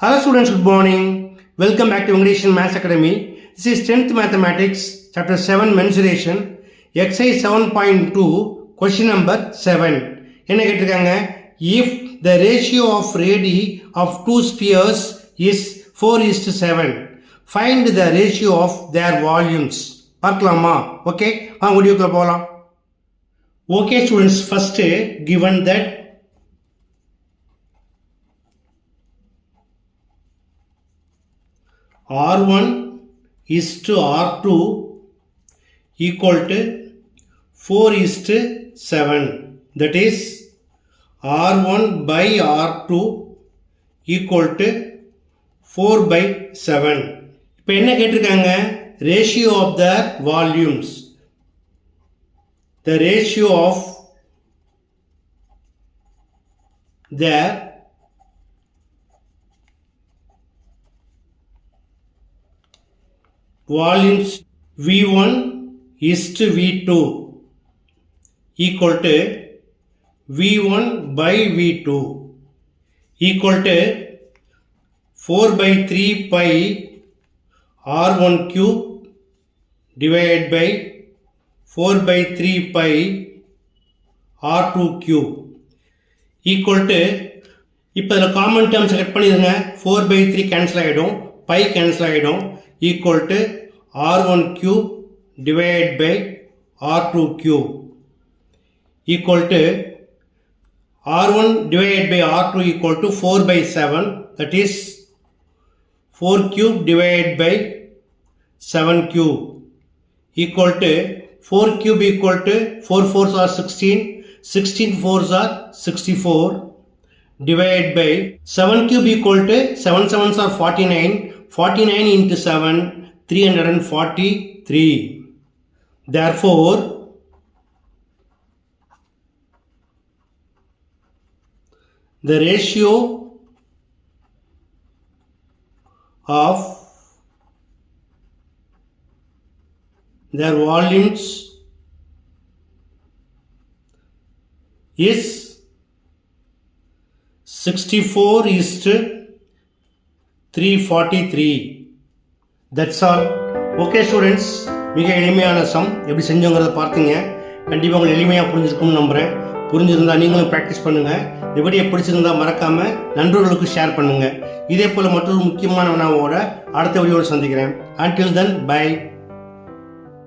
Hello students, good morning. Welcome back to English and Maths Academy. This is 10th Mathematics, Chapter 7 Mensuration, Exercise 7.2, Question number 7. என்ன கேட்டிருக்காங்க? If the ratio of radii of two spheres is 4:7, find the ratio of their volumes. பார்க்கலாமா? Okay, வாங்க வீடியோக்குள்ள போகலாம். Okay students, first given that R1 is to R2 equal to 4:7. That is R1 by R2 equal to 4/7. இப்போ என்ன கேட்டிருக்காங்க? Ratio of the volumes. The ratio of their volumes V1 is to V2 equal to V1 by V2 equal to 4/3 pi R1 cube divided by 4/3 pi R2 cube equal to இப்போ இதில் common terms cut பண்ணிடுங்க. 4/3 cancel ஆகிடும், by cancel ஆகிடும், equal to R1 cube divided by R2 cube equal to R1 divided by R2 equal to 4/7, that is 4 cube divided by 7 cube equal to 4 cube equal to 4 4s are 16, 16 4s are 64 divided by 7 cube equal to 7 7s are 49, 49 into 7, 343. Therefore, the ratio of their volumes is 64:343. That's all. Okay students, மிக எளிமையான some எப்படி செஞ்சோங்கிறத பார்த்தீங்க. கண்டிப்பாக உங்களுக்கு எளிமையாக புரிஞ்சிருக்கும்னு நம்புகிறேன். புரிஞ்சிருந்தால் நீங்களும் ப்ராக்டிஸ் பண்ணுங்கள். இந்த வீடியோ பிடிச்சிருந்தால் மறக்காமல் நண்பர்களுக்கு ஷேர் பண்ணுங்கள். இதே போல் மற்றொரு முக்கியமான வினாவோட அடுத்த வீடியோவில் சந்திக்கிறேன். Until then, bye.